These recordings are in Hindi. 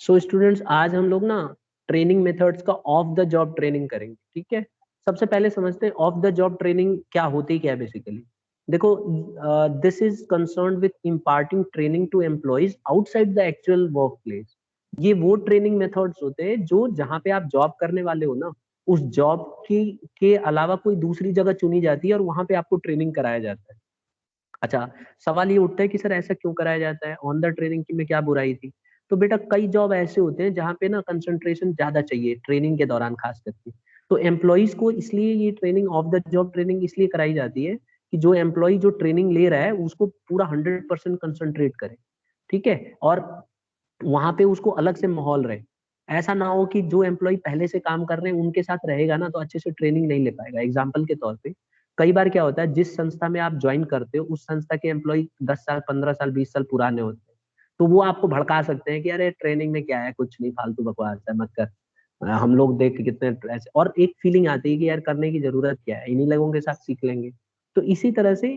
सो स्टूडेंट्स, आज हम लोग ना ट्रेनिंग मेथड्स का ऑफ द जॉब ट्रेनिंग करेंगे, ठीक है। सबसे पहले समझते हैं ऑफ द जॉब ट्रेनिंग क्या होती क्या है बेसिकली। देखो, this is concern with imparting training to employees outside the actual work place. ये वो ट्रेनिंग मेथड्स होते हैं जो जहाँ पे आप जॉब करने वाले हो ना, उस जॉब की के अलावा कोई दूसरी जगह चुनी जाती है और वहां पे आपको ट्रेनिंग कराया जाता है। अच्छा, सवाल ये उठता है कि सर ऐसा क्यों कराया जाता है, ऑन द ट्रेनिंग की में क्या बुराई थी। तो बेटा, कई जॉब ऐसे होते हैं जहाँ पे ना कंसंट्रेशन ज्यादा चाहिए ट्रेनिंग के दौरान खास करके। तो एम्प्लॉयज को इसलिए ये training off the job training इसलिए कराई जाती है कि जो एम्प्लॉय जो ट्रेनिंग ले रहा है उसको पूरा 100% कंसंट्रेट करे, ठीक है। और वहां पे उसको अलग से माहौल रहे। ऐसा ना हो कि जो एम्प्लॉय पहले से काम कर रहे हैं उनके साथ रहेगा ना तो अच्छे से ट्रेनिंग नहीं ले पाएगा। एग्जाम्पल के तौर पे, कई बार क्या होता है, जिस संस्था में आप ज्वाइन करते हो उस संस्था के एम्प्लॉय 10 साल 15 साल 20 साल पुराने होते हैं। तो वो आपको भड़का सकते हैं कि अरे ट्रेनिंग में क्या है, कुछ नहीं, फालतू बकवास है, मत कर। हम लोग देख के कितने ऐसे, और एक फीलिंग आती है कि यार करने की जरूरत क्या है, इन्हीं लोगों के साथ सीख लेंगे। तो इसी तरह से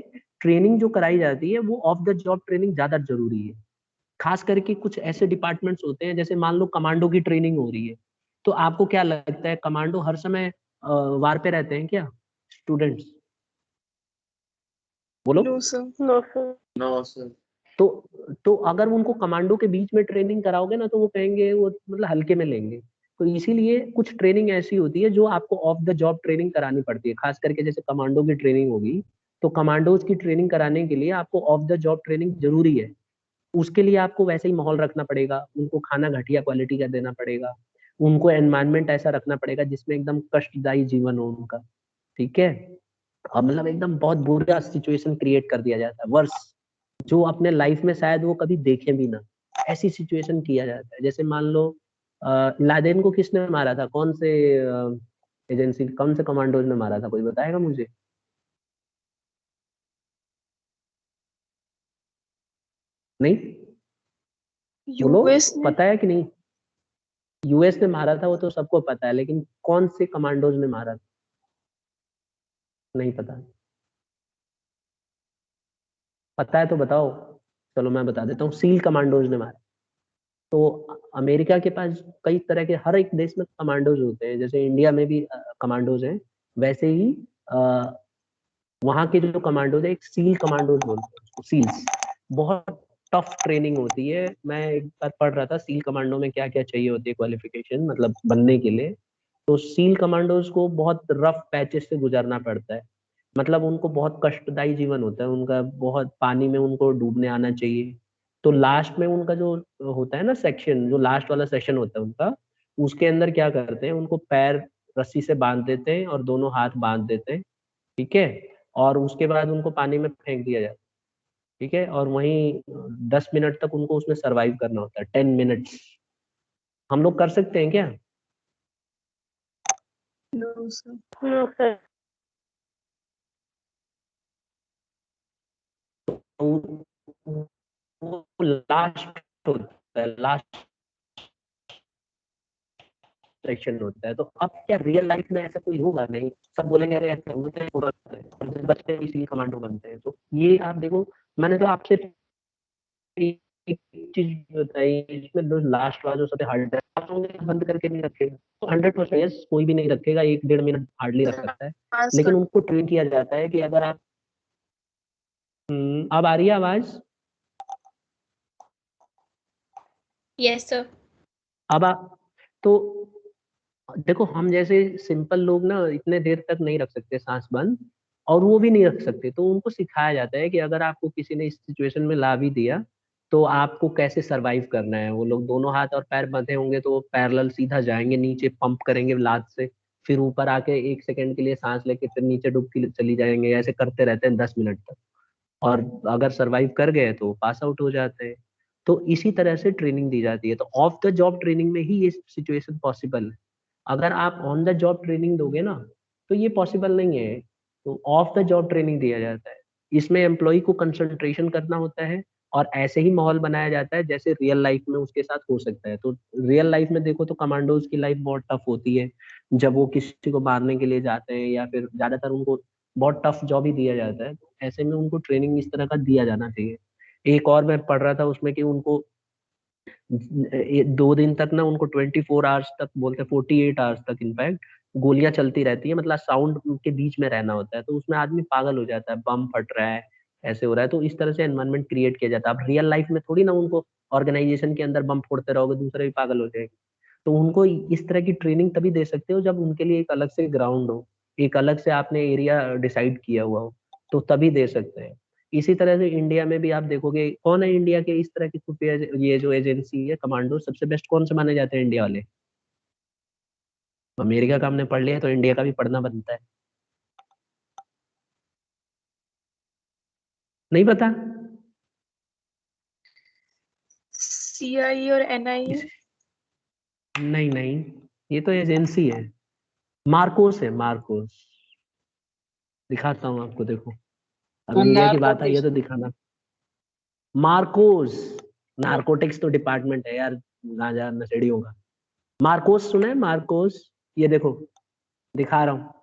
ट्रेनिंग जो कराई जाती है वो ऑफ द जॉब ट्रेनिंग ज्यादा जरूरी है। खास करके कुछ ऐसे डिपार्टमेंट्स होते हैं, जैसे मान लो कमांडो की ट्रेनिंग हो रही है, तो आपको क्या लगता है कमांडो हर समय वार पे रहते हैं क्या स्टूडेंट्स? बोलो। No sir. No sir. No sir. तो तो अगर उनको कमांडो के बीच में ट्रेनिंग कराओगे ना तो वो कहेंगे, वो मतलब हल्के में लेंगे। तो इसीलिए कुछ ट्रेनिंग ऐसी होती है जो आपको ऑफ द जॉब ट्रेनिंग करानी पड़ती है। खास करके जैसे कमांडो की ट्रेनिंग होगी, तो कमांडोज की ट्रेनिंग कराने के लिए आपको ऑफ द जॉब ट्रेनिंग जरूरी है। उसके लिए आपको वैसे ही माहौल रखना पड़ेगा, उनको खाना घटिया क्वालिटी का देना पड़ेगा, उनको एनवायरनमेंट ऐसा रखना पड़ेगा जिसमें एकदम कष्टदायी जीवन हो उनका, ठीक है। और मतलब एकदम बहुत बुरा सिचुएशन क्रिएट कर दिया जाता है, वर्ष जो अपने लाइफ में शायद वो कभी देखे भी ना, ऐसी सिचुएशन किया जाता है। जैसे मान लो लादेन को किसने मारा था, कौन से एजेंसी, कौन से कमांडोज ने मारा था, कोई बताएगा मुझे? नहीं? बोलो, यूएस ने। पता है कि नहीं? यूएस ने मारा था वो तो सबको पता है, लेकिन कौन से कमांडोज ने मारा था? नहीं पता? पता है तो बताओ। चलो मैं बता देता हूँ, सील कमांडोज ने मारा। तो अमेरिका के पास कई तरह के, हर एक देश में कमांडोज होते हैं, जैसे इंडिया में भी कमांडोज हैं, वैसे ही वहाँ के जो कमांडोज है एक सील कमांडोज बोलते हैं उसको, सील्स। बहुत टफ ट्रेनिंग होती है। मैं एक बार पढ़ रहा था सील कमांडो में क्या क्या चाहिए होती है क्वालिफिकेशन, मतलब बनने के लिए। तो सील कमांडोज को बहुत रफ पैचेस से गुजरना पड़ता है। मतलब उनको बहुत कष्टदायी जीवन होता है उनका, बहुत पानी में उनको डूबने आना चाहिए। तो लास्ट में उनका जो होता है ना सेक्शन, जो लास्ट वाला सेशन होता है उनका, उसके अंदर क्या करते हैं, उनको पैर रस्सी से बांध देते हैं और दोनों हाथ बांध देते हैं, ठीक है। और उसके बाद उनको पानी में फेंक दिया जाता है, ठीक है। और वहीं 10 मिनट तक उनको उसमें सरवाइव करना होता है, 10 मिनट्स। हम लोग कर सकते हैं क्या? No sir. No sir. तो वो लास्ट होता है, लास्ट सेक्शन होता है। तो अब क्या रियल लाइफ में ऐसा कोई होगा? नहीं, सब बोलेंगे अरे ऐसे होते हैं, बच्चे इसीलिए कमांडो बनते हैं। तो ये आप देखो, मैंने तो आपसे एक चीज बताई, इसमें जो लास्ट वाला जो सबसे हार्ड है, आप लोग बंद करके नहीं रखेगा तो 100% यस, कोई भी नहीं रखेगा, 1 डेढ़ मिनट हार्डली रख सकता है। हाँ लेकिन सर। उनको ट्रेन किया जाता है कि अगर आप अब आ रही है आवाज? Yes sir. अब आप, तो देखो, हम जैसे सिंपल लोग ना इतने देर तक नहीं रख सकते सांस बंद, और वो भी नहीं रख सकते। तो उनको सिखाया जाता है कि अगर आपको किसी ने इस सिचुएशन में ला भी दिया तो आपको कैसे सरवाइव करना है। वो लोग दोनों हाथ और पैर बंधे होंगे तो वो पैरेलल सीधा जाएंगे नीचे, पंप करेंगे लात से, फिर ऊपर आके 1 सेकंड के लिए सांस लेके फिर नीचे डुबकी चली जाएंगे। ऐसे करते रहते हैं 10 मिनट तक, और अगर सरवाइव कर गए तो पास आउट हो जाते हैं। तो इसी तरह से ट्रेनिंग दी जाती है। तो ऑफ द जॉब ट्रेनिंग में ही ये सिचुएशन पॉसिबल है। अगर आप ऑन द जॉब ट्रेनिंग दोगे ना तो ये पॉसिबल नहीं है। तो ऑफ द जॉब ट्रेनिंग दिया जाता है, इसमें एम्प्लॉय को कंसंट्रेशन करना होता है, और ऐसे ही माहौल बनाया जाता है जैसे रियल लाइफ में उसके साथ हो सकता है। तो रियल लाइफ में देखो तो कमांडोज की लाइफ बहुत टफ होती है, जब वो किसी को मारने के लिए जाते हैं या फिर ज्यादातर उनको बहुत टफ जॉब ही दिया जाता है। तो ऐसे में उनको ट्रेनिंग इस तरह का दिया जाना चाहिए। एक और मैं पढ़ रहा था उसमें कि उनको दो दिन तक ना उनको 24 आवर्स तक बोलते हैं, 48 आवर्स तक इनफैक्ट गोलियां चलती रहती है, मतलब साउंड के बीच में रहना होता है, तो उसमें आदमी पागल हो जाता है, बम फट रहा है, ऐसे हो रहा है, तो इस तरह से एनवायरनमेंट क्रिएट किया जाता है। अब रियल लाइफ में थोड़ी ना उनको ऑर्गेनाइजेशन के अंदर बम फोड़ते रहोगे, दूसरे भी पागल हो जाएंगे। तो उनको इस तरह की ट्रेनिंग तभी दे सकते हो जब उनके लिए एक अलग से ग्राउंड हो, एक अलग से आपने एरिया डिसाइड किया हुआ हो, तो तभी दे सकते हैं। इसी तरह से इंडिया में भी आप देखोगे, कौन है इंडिया के इस तरह की खुफिया, ये जो एजेंसी है कमांडो, सबसे बेस्ट कौन से माने जाते हैं इंडिया वाले? अमेरिका का हमने पढ़ लिया तो इंडिया का भी पढ़ना बनता है। नहीं पता? CI और NIA। नहीं नहीं, ये तो एजेंसी है, मार्कोस है, मार्कोस। दिखाता हूँ आपको, देखो अब इंडिया की बात आई है तो दिखाना। मार्कोस, नारकोटिक्स तो डिपार्टमेंट है यार, गांजा नशेड़ियों का। मार्कोस सुना है? मार्कोस, ये देखो दिखा रहा हूँ,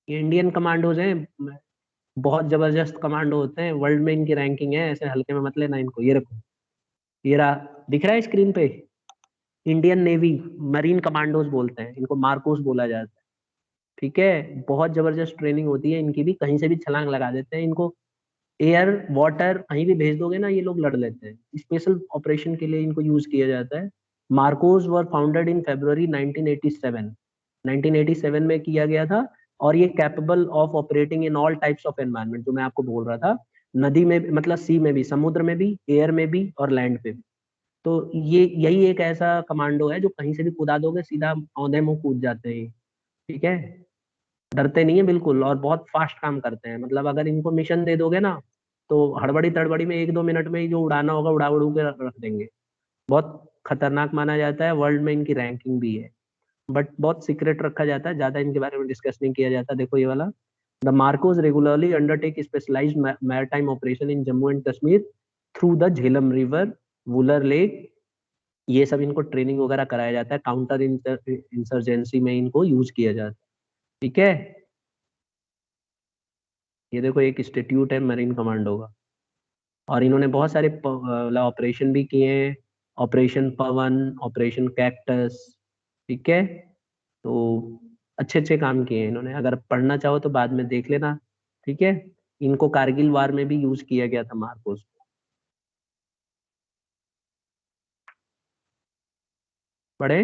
ये इंडियन कमांडोज हैं, बहुत जबरदस्त कमांडो होते हैं, वर्ल्ड में इनकी रैंकिंग है, ऐसे हल्के में मत लेना इनको। ये रखो, ये रहा, दिख रहा है स्क्रीन पे, इंडियन नेवी मरीन कमांडोज बोलते हैं इनको, मार्कोस बोला जाता है। ठीक है, बहुत जबरदस्त ट्रेनिंग होती है इनकी भी, कहीं से भी छलांग लगा देते हैं इनको, एयर वाटर कहीं भी भेज दोगे ना ये लोग लड़ लेते हैं, स्पेशल ऑपरेशन के लिए इनको यूज किया जाता है। मार्कोस वर फाउंडेड इन फरवरी 1987, 1987 में किया गया था, और ये capable of operating in all types of environment, जो मैं आपको बोल रहा था, नदी में मतलब सी में भी, समुद्र में भी, एयर में भी और लैंड पे भी। तो ये यही एक ऐसा कमांडो है जो कहीं से भी कूदा दोगे सीधा औंधे मुंह कूद जाते हैं। ठीक है, डरते नहीं है बिल्कुल, और बहुत फास्ट काम करते हैं, मतलब अगर इनको मिशन दे दोगे ना तो हड़बड़ी तड़बड़ी में 1-2 मिनट में ही जो उड़ाना होगा उड़ा उड़ू के रख देंगे। बहुत खतरनाक माना जाता है, वर्ल्ड में इनकी रैंकिंग भी है, बट बहुत सीक्रेट रखा जाता है, ज्यादा इनके बारे में डिस्कस नहीं किया जाता। देखो ये वाला, the MARCOS regularly undertake specialised maritime operation in Jammu and Kashmir through the Jhelum river, Wular lake, ये सब इनको ट्रेनिंग वगैरह कराया जाता है, काउंटर इंसर्जेंसी में इनको यूज किया जाता है। ठीक है, ये देखो एक इंस्टीट्यूट है मरीन कमांडो का, और इन्होंने बहुत सारे ऑपरेशन भी किए हैं, ऑपरेशन पवन, ऑपरेशन कैक्टस। ठीक है, तो अच्छे अच्छे काम किए हैं इन्होंने, अगर पढ़ना चाहो तो बाद में देख लेना। ठीक है, इनको कारगिल वार में भी यूज किया गया था मार्कोस। पढ़े?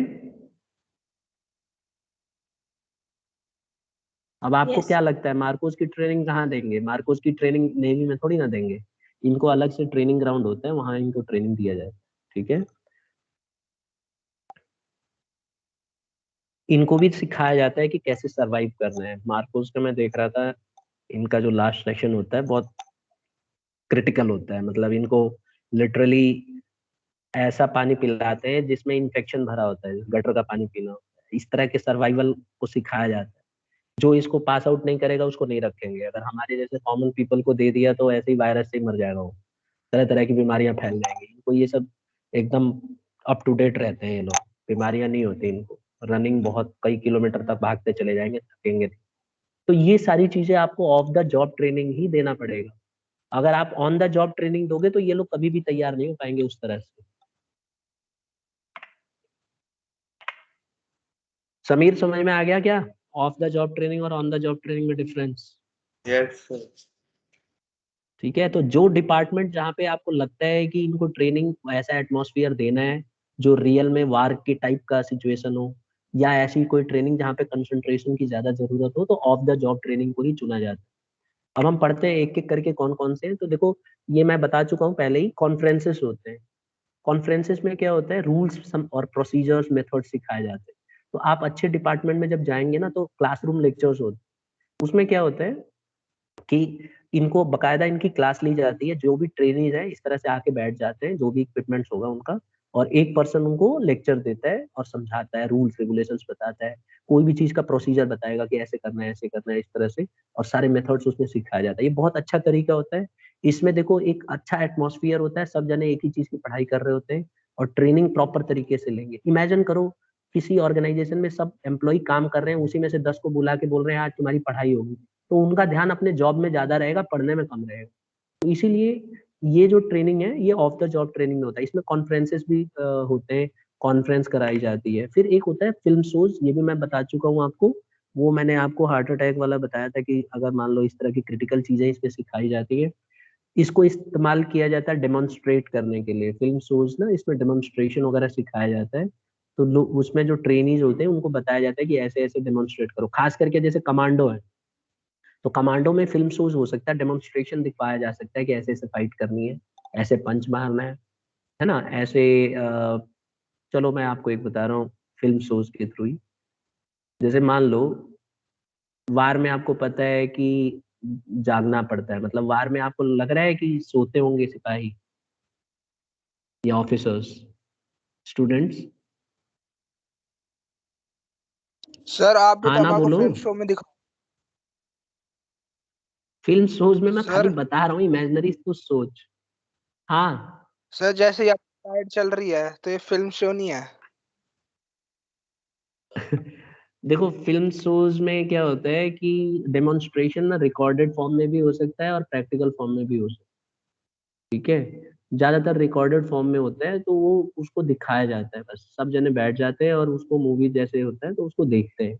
अब आपको यस। क्या लगता है मार्कोस की ट्रेनिंग कहाँ देंगे? मार्कोस की ट्रेनिंग नेवी में थोड़ी ना देंगे, इनको अलग से ट्रेनिंग ग्राउंड होता है, वहां इनको ट्रेनिंग दिया जाए। ठीक है, इनको भी सिखाया जाता है कि कैसे सरवाइव करना है। मार्कोस का मैं देख रहा था, इनका जो लास्ट सेक्शन होता है बहुत क्रिटिकल होता है, मतलब इनको लिटरली ऐसा पानी पिलाते हैं जिसमें इन्फेक्शन भरा होता है, गटर का पानी पीना होता है, इस तरह के सर्वाइवल को सिखाया जाता है। जो इसको पास आउट नहीं करेगा उसको नहीं रखेंगे, अगर हमारे जैसे कॉमन पीपल को दे दिया तो ऐसे ही वायरस से ही मर जाएगा वो, तरह तरह की बीमारियां फैल जाएंगी। इनको ये सब एकदम अप टू डेट रहते हैं ये लोग, बीमारियां नहीं होती इनको, रनिंग बहुत कई किलोमीटर तक भागते चले जाएंगे, थकेंगे नहीं। तो ये सारी चीजें आपको ऑफ द जॉब ट्रेनिंग ही देना पड़ेगा, अगर आप ऑन द जॉब ट्रेनिंग दोगे तो ये लोग कभी भी तैयार नहीं हो पाएंगे उस तरह से। समीर, समझ में आ गया क्या ऑफ द जॉब ट्रेनिंग और ऑन द जॉब ट्रेनिंग में डिफरेंस? Yes sir. ठीक है, तो जो डिपार्टमेंट जहाँ पे आपको लगता है कि इनको ट्रेनिंग ऐसा एटमॉस्फेयर देना है जो रियल में वार के टाइप का सिचुएशन हो, या ऐसी कोई ट्रेनिंग जहाँ पे कंसंट्रेशन की ज्यादा जरूरत हो, तो ऑफ द जॉब ट्रेनिंग को ही चुना जाता है। अब हम पढ़ते हैं एक एक करके कौन कौन से हैं, तो देखो ये मैं बता चुका हूँ पहले ही, कॉन्फ्रेंसेस होते हैं। कॉन्फ्रेंसेस में क्या होता है, रूल्स और प्रोसीजर्स मेथड सिखाए जाते हैं। तो आप अच्छे डिपार्टमेंट में जब जाएंगे ना तो क्लासरूम लेक्चर्स होते हैं, उसमें क्या होता है कि इनको बकायदा इनकी क्लास ली जाती है, जो भी ट्रेनीज है इस तरह से आके बैठ जाते हैं, जो भी इक्विपमेंट्स होगा उनका, और एक पर्सन उनको लेक्चर देता है और समझाता है, रूल्स रेगुलेशंस बताता है, कोई भी चीज का प्रोसीजर बताएगा कि ऐसे करना है, ऐसे करना है, इस तरह से, और सारे मेथड्स उसमें सिखाया जाता है। ये बहुत अच्छा तरीका होता है। इसमें देखो एक अच्छा एटमॉस्फेयर होता है, सब जने एक ही चीज की पढ़ाई कर रहे होते हैं और ट्रेनिंग प्रॉपर तरीके से लेंगे। इमेजिन करो किसी ऑर्गेनाइजेशन में सब एम्प्लॉय काम कर रहे हैं, उसी में से 10 को बुला के बोल रहे हैं आज तुम्हारी पढ़ाई होगी, तो उनका ध्यान अपने जॉब में ज्यादा रहेगा, पढ़ने में कम रहेगा। तो इसीलिए ये जो ट्रेनिंग है ये ऑफ द जॉब ट्रेनिंग में होता है। इसमें कॉन्फ्रेंसेस भी होते हैं, कॉन्फ्रेंस कराई जाती है। फिर एक होता है फिल्म शोज, ये भी मैं बता चुका हूँ आपको। वो मैंने आपको हार्ट अटैक वाला बताया था कि अगर मान लो इस तरह की क्रिटिकल चीजें इसमें सिखाई जाती है। इसको इस्तेमाल किया जाता है डेमोन्स्ट्रेट करने के लिए। फिल्म शोज ना, इसमें डेमोन्स्ट्रेशन वगैरह सिखाया जाता है। तो लोग उसमें जो ट्रेनीज होते हैं उनको बताया जाता है कि ऐसे ऐसे डेमोन्स्ट्रेट करो। खास करके जैसे कमांडो है, तो कमांडो में फिल्म शोज हो सकता है, डेमोन्स्ट्रेशन दिखाया जा सकता है कि ऐसे ऐसे फाइट करनी है, ऐसे पंच मारना है ना, ऐसे चलो मैं आपको एक बता रहा हूँ फिल्म शोज के थ्रू ही। जैसे मान लो वार में आपको पता है कि जागना पड़ता है, मतलब वार में आपको लग रहा है कि सोते होंगे सिपाही या ऑफिसर्स, स्टूडेंट्स। सर आप भी हाँ तो ना हमारे को बोलो। फिल्म शो में दिखा। फिल्म शोज में मैं खाली सर बता रहा हूँ, इमेजिनरी तो सोच। हाँ। सर जैसे ये फाइट चल रही है तो ये फिल्म शो नहीं है। देखो फिल्म शोज में क्या होता है कि डेमोन्स्ट्रेशन ना रिकॉर्डेड फॉर्म में भी हो सकता है और प्रैक्टिकल फॉर्म में भी हो सकता है, ठीक है। ज्यादातर रिकॉर्डेड फॉर्म में होता है, तो वो उसको दिखाया जाता है, बस सब जने बैठ जाते हैं और उसको मूवी जैसे होता है तो उसको देखते हैं,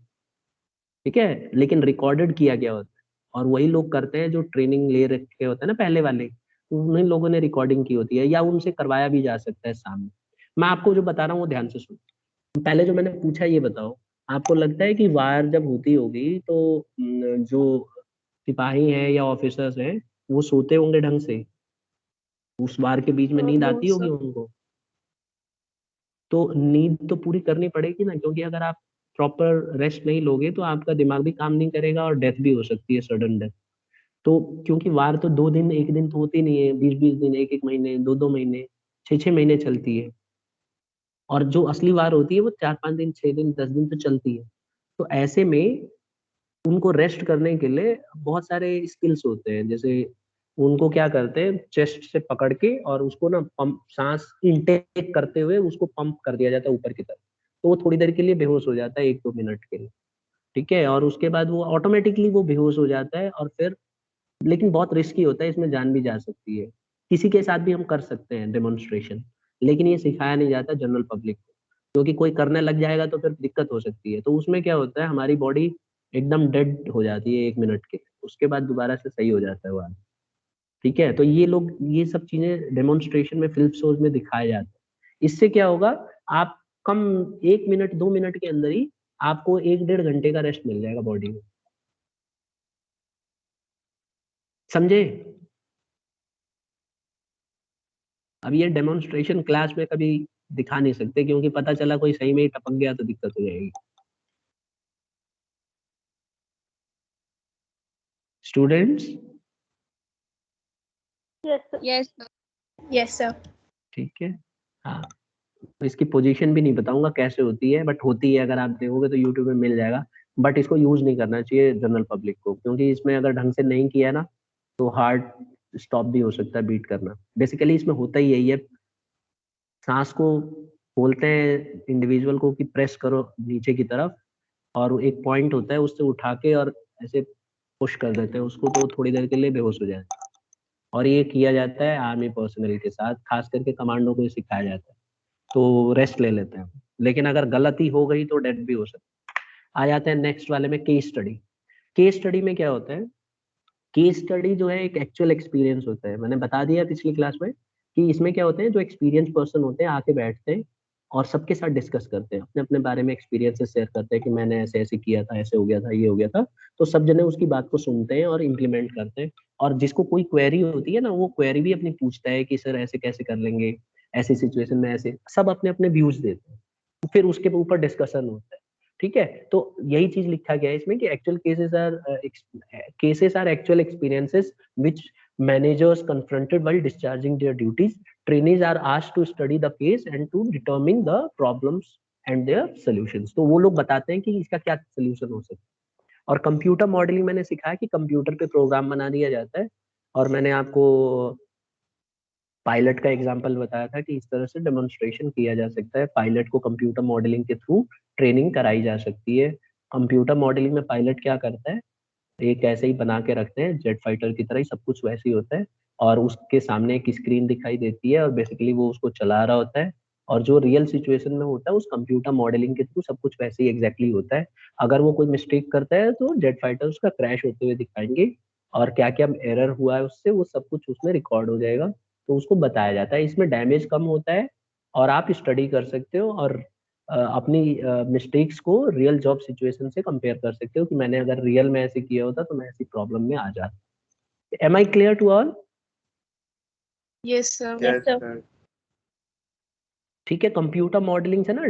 ठीक है। लेकिन रिकॉर्डेड किया गया होता है, और वही लोग करते हैं जो ट्रेनिंग ले रखे होते हैं ना पहले वाले, तो उन्हीं लोगों ने रिकॉर्डिंग की होती है या उनसे करवाया भी जा सकता है सामने। मैं आपको जो बता रहा हूँ वो ध्यान से सुनो। पहले जो मैंने पूछा ये बताओ, आपको लगता है कि वार जब होती होगी तो जो सिपाही हैं या ऑफिसर्स हैं वो सोते होंगे ढंग से? उस वार के बीच में नींद नो आती होगी सर। उनको? तो नींद तो पूरी करनी पड़ेगी ना, क्योंकि अगर आप प्रॉपर रेस्ट नहीं लोगे तो आपका दिमाग भी काम नहीं करेगा और डेथ भी हो सकती है, सडन डेथ। तो क्योंकि वार तो 2 दिन 1 दिन तो होती नहीं है, 20-20 दिन, 1-1 महीने, 2-2 महीने, 6-6 महीने चलती है। और जो असली वार होती है वो 4-5 दिन, 6 दिन, 10 दिन तो चलती है। तो ऐसे में उनको रेस्ट करने के लिए बहुत सारे स्किल्स होते हैं। जैसे उनको क्या करते हैं, चेस्ट से पकड़ के और उसको ना पंप, सांस इनटेक करते हुए उसको पंप कर दिया जाता है ऊपर की तरफ। तो वो थोड़ी देर के लिए बेहोश हो जाता है, 1-2 मिनट के लिए, ठीक है। और उसके बाद वो ऑटोमेटिकली वो बेहोश हो जाता है। और फिर लेकिन बहुत रिस्की होता है, इसमें जान भी जा सकती है। किसी के साथ भी हम कर सकते हैं डेमोन्स्ट्रेशन, लेकिन ये सिखाया नहीं जाता जनरल पब्लिक को, क्योंकि कोई करने लग जाएगा तो फिर दिक्कत हो सकती है। तो उसमें क्या होता है, हमारी बॉडी एकदम डेड हो जाती है 1 मिनट के लिए, उसके बाद दोबारा से सही हो जाता है वो आदमी, ठीक है। तो ये लोग ये सब चीजें डेमोन्स्ट्रेशन में, फिल्म शोज में दिखाया जाता है। इससे क्या होगा, आप कम 1 मिनट 2 मिनट के अंदर ही आपको 1-1.5 घंटे का रेस्ट मिल जाएगा बॉडी में, समझे। अब ये डेमोन्स्ट्रेशन क्लास में कभी दिखा नहीं सकते, क्योंकि पता चला कोई सही में ही टपक गया तो दिक्कत हो जाएगी। Students, yes sir. Yes, sir. Yes, sir. ठीक है। हाँ, तो इसकी पोजीशन भी नहीं बताऊंगा कैसे होती है, बट होती है, अगर आप देखोगे तो यूट्यूब में मिल जाएगा। बट इसको यूज नहीं करना चाहिए जनरल पब्लिक को, क्योंकि इसमें अगर ढंग से नहीं किया ना तो हार्ट स्टॉप भी हो सकता है बीट करना। बेसिकली इसमें होता ही यही है, सांस को बोलते हैं इंडिविजुअल को कि प्रेस करो नीचे की तरफ, और एक पॉइंट होता है उससे उठा के और ऐसे पुश कर देते हैं उसको, तो थोड़ी देर के लिए बेहोश हो जाए। और ये किया जाता है आर्मी पर्सनल के साथ, खास करके कमांडो को ये सिखाया जाता है। तो रेस्ट ले लेते हैं, लेकिन अगर गलती हो गई तो डेथ भी हो सकती है। आ जाते हैं नेक्स्ट वाले में, केस स्टडी। केस स्टडी में क्या होता है, केस स्टडी जो है एक एक्चुअल एक्सपीरियंस होता है। मैंने बता दिया पिछली क्लास में कि इसमें क्या होते हैं, जो एक्सपीरियंस पर्सन होते हैं आके बैठते हैं और सबके साथ डिस्कस करते हैं, अपने अपने बारे में एक्सपीरियंसेस शेयर करते हैं कि मैंने ऐसे ऐसे किया था, ऐसे हो गया था, ये हो गया था। तो सब जने उसकी बात को सुनते हैं और इम्प्लीमेंट करते हैं। और जिसको कोई क्वेरी होती है ना, वो क्वेरी भी अपनी पूछता है कि सर ऐसे कैसे कर लेंगे, ऐसी सिचुएशन में ऐसे, सब अपने अपने व्यूज देते हैं, फिर उसके ऊपर डिस्कशन होता है, ठीक है। तो यही चीज लिखा गया है इसमें कि actual cases are actual experiences which managers confronted while discharging their duties. Trainees are asked to study the case and to determine the problems and their solutions. तो वो लोग बताते हैं कि इसका क्या सोल्यूशन हो सकता है। और कंप्यूटर मॉडलिंग मैंने सिखाया कि कंप्यूटर पे प्रोग्राम बना दिया जाता है, और मैंने आपको पायलट का एग्जांपल बताया था कि इस तरह से डेमोन्स्ट्रेशन किया जा सकता है। पायलट को कंप्यूटर मॉडलिंग के थ्रू ट्रेनिंग कराई जा सकती है। कंप्यूटर मॉडलिंग में पायलट क्या करता है, एक ऐसे ही बना के रखते हैं जेट फाइटर की तरह ही, सब कुछ वैसे ही होता है। और उसके सामने एक स्क्रीन दिखाई देती है और बेसिकली वो उसको चला रहा होता है, और जो रियल सिचुएशन में होता है उस कंप्यूटर मॉडलिंग के थ्रू सब कुछ वैसे ही एग्जैक्टली होता है। अगर वो कोई मिस्टेक करता है तो जेट फाइटर उसका क्रैश होते हुए दिखाएंगे, और क्या क्या एरर हुआ है उससे वो सब कुछ उसमें रिकॉर्ड हो जाएगा, तो उसको बताया जाता है। इसमें डैमेज कम होता है और आप स्टडी कर सकते हो और अपनी मिस्टेक्स को रियल जॉब सिचुएशन से कंपेयर कर सकते हो कि मैंने अगर रियल में ऐसे किया होता तो मैं ऐसी प्रॉब्लम में आ जाता। Am I clear to all? Yes, sir. Yes, sir. ठीक है। कंप्यूटर मॉडलिंग से ना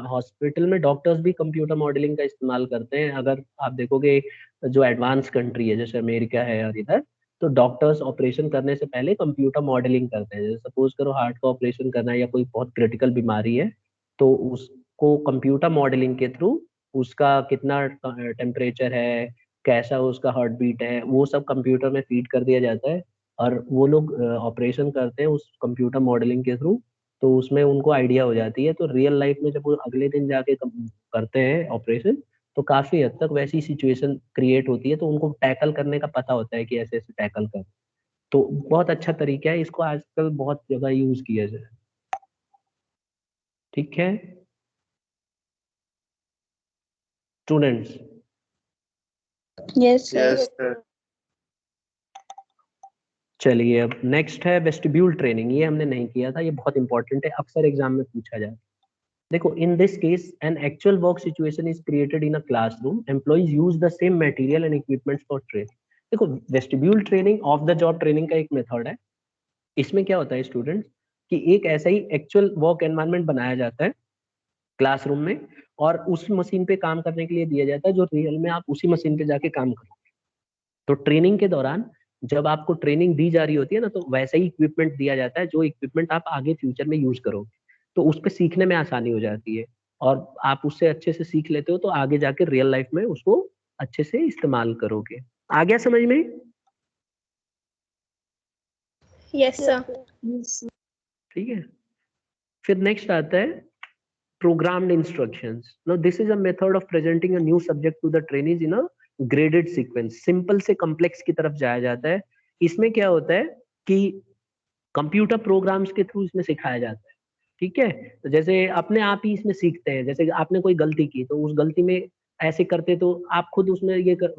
हॉस्पिटल में डॉक्टर्स भी कंप्यूटर मॉडलिंग का इस्तेमाल करते हैं। अगर आप देखोगे जो एडवांस कंट्री है जैसे अमेरिका है और इधर, तो डॉक्टर्स ऑपरेशन करने से पहले कंप्यूटर मॉडलिंग करते हैं। जैसे सपोज करो हार्ट का ऑपरेशन करना है या कोई बहुत क्रिटिकल बीमारी है, तो उसको कंप्यूटर मॉडलिंग के थ्रू उसका कितना टेम्परेचर है, कैसा उसका हार्ट बीट है, वो सब कंप्यूटर में फीड कर दिया जाता है, और वो लोग ऑपरेशन करते हैं उस कंप्यूटर मॉडलिंग के थ्रू। तो उसमें उनको आइडिया हो जाती है, तो रियल लाइफ में जब वो अगले दिन जाके करते हैं ऑपरेशन, तो काफी हद तक वैसी सिचुएशन क्रिएट होती है, तो उनको टैकल करने का पता होता है कि ऐसे ऐसे टैकल कर। तो बहुत अच्छा तरीका है, इसको आजकल बहुत जगह यूज किया जाए। ठीक है students? Yes, sir. Yes, sir. चलिए अब नेक्स्ट है वेस्टिब्यूल ट्रेनिंग। ये हमने नहीं किया था, ये बहुत इंपॉर्टेंट है, अक्सर एग्जाम में पूछा जाए। देखो, in this case an actual work situation is created in a classroom, employees use the same material and equipments for training. देखो, vestibule training off the job training का एक मेथड है। इसमें क्या होता है स्टूडेंट्स कि एक ऐसा ही एक्चुअल वर्क एनवायरनमेंट बनाया जाता है क्लासरूम में, और उस मशीन पे काम करने के लिए दिया जाता है जो रियल में आप उसी मशीन पे जाके काम करो। तो ट्रेनिंग के दौरान जब आपको ट्रेनिंग दी जा रही होती है ना, तो वैसा ही इक्विपमेंट दिया जाता है जो इक्विपमेंट आप आगे फ्यूचर में यूज करोगे, तो उस पर सीखने में आसानी हो जाती है, और आप उससे अच्छे से सीख लेते हो, तो आगे जाके रियल लाइफ में उसको अच्छे से इस्तेमाल करोगे। आ गया समझ में? Yes, sir. ठीक है। फिर नेक्स्ट आता है programmed instructions. Now this is a method of presenting a new subject to the trainees in a graded sequence. Simple से कॉम्प्लेक्स की तरफ जाया जाता है। इसमें क्या होता है कि कंप्यूटर प्रोग्राम्स के थ्रू इसमें सिखाया जाता है। ठीक है, तो जैसे अपने आप ही इसमें सीखते हैं। जैसे आपने कोई गलती की तो उस गलती में ऐसे करते, तो आप खुद उसमें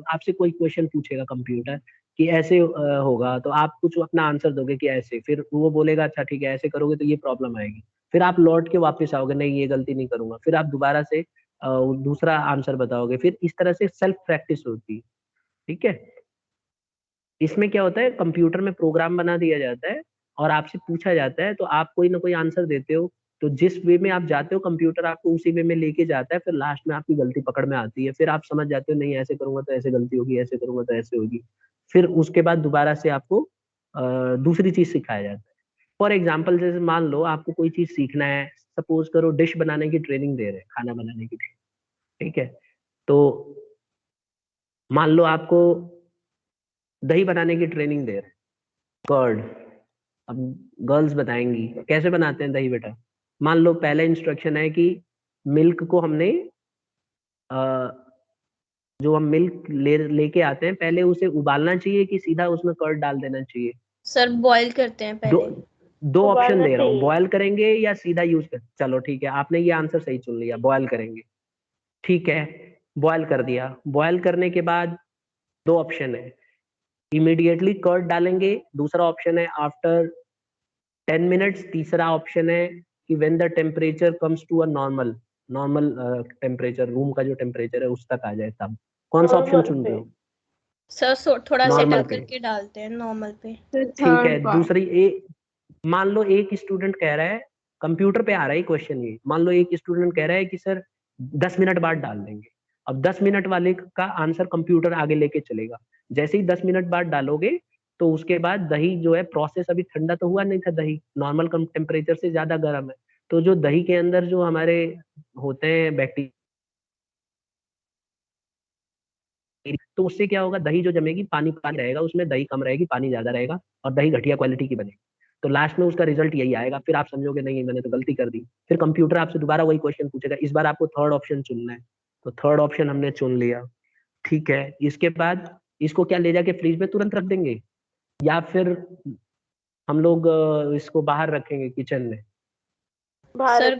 आपसे कोई क्वेश्चन पूछेगा कंप्यूटर कि ऐसे होगा, तो आप कुछ अपना आंसर दोगे कि ऐसे, फिर वो बोलेगा अच्छा ठीक है ऐसे करोगे तो ये प्रॉब्लम आएगी, फिर आप लौट के वापस आओगे नहीं ये गलती नहीं करूंगा, फिर आप दोबारा से दूसरा आंसर बताओगे, फिर इस तरह से सेल्फ प्रैक्टिस होती है। ठीक है, इसमें क्या होता है कंप्यूटर में प्रोग्राम बना दिया जाता है और आपसे पूछा जाता है, तो आप कोई ना कोई आंसर देते हो, तो जिस वे में आप जाते हो कंप्यूटर आपको उसी वे में लेके जाता है, फिर लास्ट में आपकी गलती पकड़ में आती है, फिर आप समझ जाते हो नहीं ऐसे करूंगा तो ऐसे गलती होगी, ऐसे करूंगा तो ऐसे होगी। फिर उसके बाद दोबारा से आपको दूसरी चीज सिखाया जाता है। फॉर एग्जाम्पल जैसे मान लो आपको कोई चीज सीखना है, सपोज करो डिश बनाने की ट्रेनिंग दे रहे हैं, खाना बनाने की ट्रेनिंग। ठीक है, तो मान लो आपको दही बनाने की ट्रेनिंग दे रहे हैं, कर्ड। अब गर्ल्स बताएंगी कैसे बनाते हैं दही बेटा। मान लो पहला इंस्ट्रक्शन है कि मिल्क को हमने जो हम मिल्क लेके आते हैं पहले उसे उबालना चाहिए कि सीधा उसमें कर्ड डाल देना चाहिए। सर बॉईल करते हैं दो पहले। दो ऑप्शन उबालना दे रहा हूँ, चाहिए। बॉयल करेंगे या सीधा यूज कर। चलो ठीक है, आपने ये आंसर सही चुन लिया, बॉयल करेंगे। ठीक है, बॉयल कर दिया। बॉयल करने के बाद दो ऑप्शन है, इमीडिएटली कर्ड डालेंगे, दूसरा ऑप्शन है आफ्टर 10 मिनट्स, तीसरा ऑप्शन है कि when the temperature comes to a normal normal temperature, room का जो टेम्परेचर है उस तक आ जाए तब। कौन सा ऑप्शन चुन रहे हो? सर थोड़ा नॉर्मल सेटअप पे। करके डालते हैं नॉर्मल पे। ठीक है, दूसरी मान लो एक स्टूडेंट कह रहा है, कंप्यूटर पे आ रहा है क्वेश्चन ये, मान लो एक स्टूडेंट कह रहा है कि सर 10 मिनट बाद डाल देंगे। अब 10 मिनट वाले का आंसर कंप्यूटर आगे लेके चलेगा। जैसे ही 10 मिनट बाद डालोगे, तो उसके बाद दही जो है प्रोसेस, अभी ठंडा तो हुआ नहीं था, दही नॉर्मल टेम्परेचर से ज्यादा गर्म है, तो जो दही के अंदर जो हमारे होते हैं बैक्टीरिया, तो उससे क्या होगा, दही जो जमेगी पानी पानी रहेगा उसमें, दही कम रहेगी पानी ज्यादा रहेगा, और दही घटिया क्वालिटी की बनेगी। तो लास्ट में उसका रिजल्ट यही आएगा, फिर आप समझोगे नहीं मैंने तो गलती कर दी। फिर कंप्यूटर आपसे दोबारा वही क्वेश्चन पूछेगा, इस बार आपको थर्ड ऑप्शन चुनना है, तो थर्ड ऑप्शन हमने चुन लिया। ठीक है, इसके बाद इसको क्या ले जाके फ्रिज में तुरंत रख देंगे, या फिर हम लोग इसको बाहर रखेंगे किचन में। सर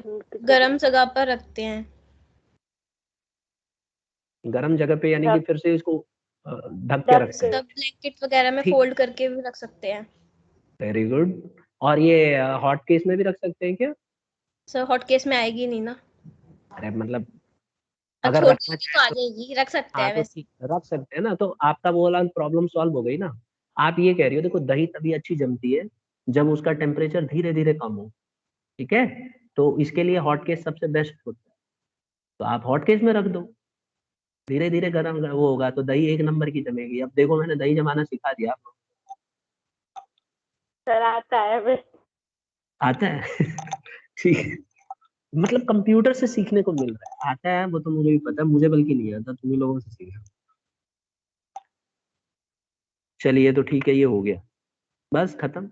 गरम जगह पर रखते हैं। गर्म जगह पे यानी कि फिर से इसको ढक के रखते हैं। सब ब्लैंकेट वगैरह में ठीक। फोल्ड करके भी रख सकते हैं। Very good. और ये हॉट केस में भी रख सकते हैं क्या? सर हॉट केस में आएगी नहीं ना। अरे मतलब अगर छोटी रखना होगी तो चाहे आ तो जाएगी, रख सकते हाँ हैं तो वैसे। ठीक रख सकते हैं ना, तो आपका वो वाला प्रॉब्लम सॉल्व हो गई ना। आप ये कह रही हो देखो दही तभी अच्छी जमती है जब उसका टेम्परेचर धीरे धीरे कम हो। ठीक है, तो इसके लिए हॉट केस सबसे बेस्ट होता है। तो आप हॉट केस में रख दो, धीरे धीरे गर्म वो होगा तो दही एक नंबर की जमेगी। अब देखो मैंने दही जमाना सिखा दिया आपको। सर आता है बस। आता है ठीक है, मतलब कंप्यूटर से सीखने को मिल रहा है। आता है वो तो मुझे भी पता है, मुझे बल्कि नहीं आता, तुम्ही लोगों से सीख रहा हूं। चलिए तो ठीक है, ये हो गया, बस खत्म।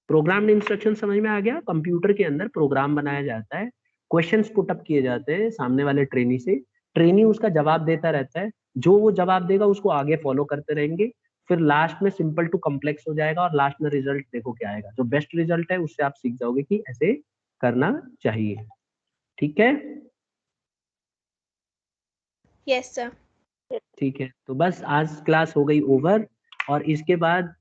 प्रोग्राम इंस्ट्रक्शन समझ में आ गया। कंप्यूटर के अंदर प्रोग्राम बनाया जाता है, क्वेश्चंस पुट अप किए जाते हैं सामने वाले ट्रेनी से, ट्रेनी उसका जवाब देता रहता है, जो वो जवाब देगा उसको आगे फॉलो करते रहेंगे। फिर लास्ट में सिंपल टू कॉम्प्लेक्स हो जाएगा और लास्ट में रिजल्ट देखो क्या आएगा। जो बेस्ट रिजल्ट है उससे आप सीख जाओगे कि ऐसे करना चाहिए। ठीक है, यस सर। ठीक है, तो बस आज क्लास हो गई ओवर। और इसके बाद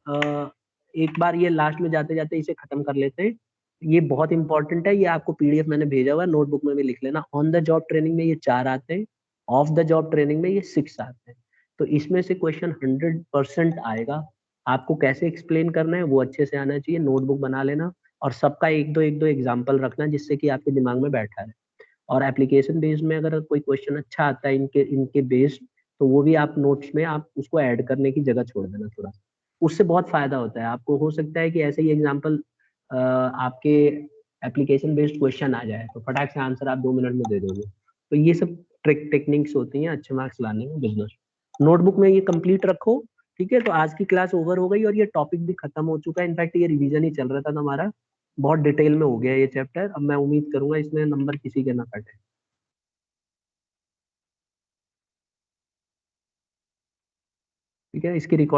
एक बार ये लास्ट में जाते जाते इसे खत्म कर लेते हैं। ये बहुत इंपॉर्टेंट है, ये आपको पीडीएफ मैंने भेजा हुआ है, नोटबुक में भी लिख लेना। ऑन द जॉब ट्रेनिंग में ये 4 आते हैं, ऑफ द जॉब ट्रेनिंग में ये 6 आते हैं। तो इसमें से क्वेश्चन 100% आएगा। आपको कैसे एक्सप्लेन करना है वो अच्छे से आना चाहिए, नोटबुक बना लेना और सबका एक दो एग्जाम्पल रखना जिससे कि आपके दिमाग में बैठा रहे। और एप्लीकेशन बेस्ड में अगर कोई क्वेश्चन अच्छा आता है इनके इनके बेस्ड, तो वो भी आप नोट्स में आप उसको ऐड करने की जगह छोड़ देना थोड़ा, उससे बहुत फायदा होता है आपको। हो सकता है कि ऐसे ही एग्जांपल आपके एप्लीकेशन बेस्ड क्वेश्चन आ जाए तो फटाक से आंसर आप 2 मिनट में दे दोगे। तो ये सब ट्रिक टेक्निक्स होती हैं अच्छे मार्क्स लाने में बिजनेस। नोटबुक में ये कंप्लीट रखो। ठीक है, तो आज की क्लास ओवर हो गई और ये टॉपिक भी खत्म हो चुका है। इनफैक्ट ये रिवीजन ही चल रहा था हमारा, बहुत डिटेल में हो गया ये चैप्टर। अब मैं उम्मीद करूंगा इसमें नंबर किसी के ना कटे। ठीक है, इसकी रिकॉर्ड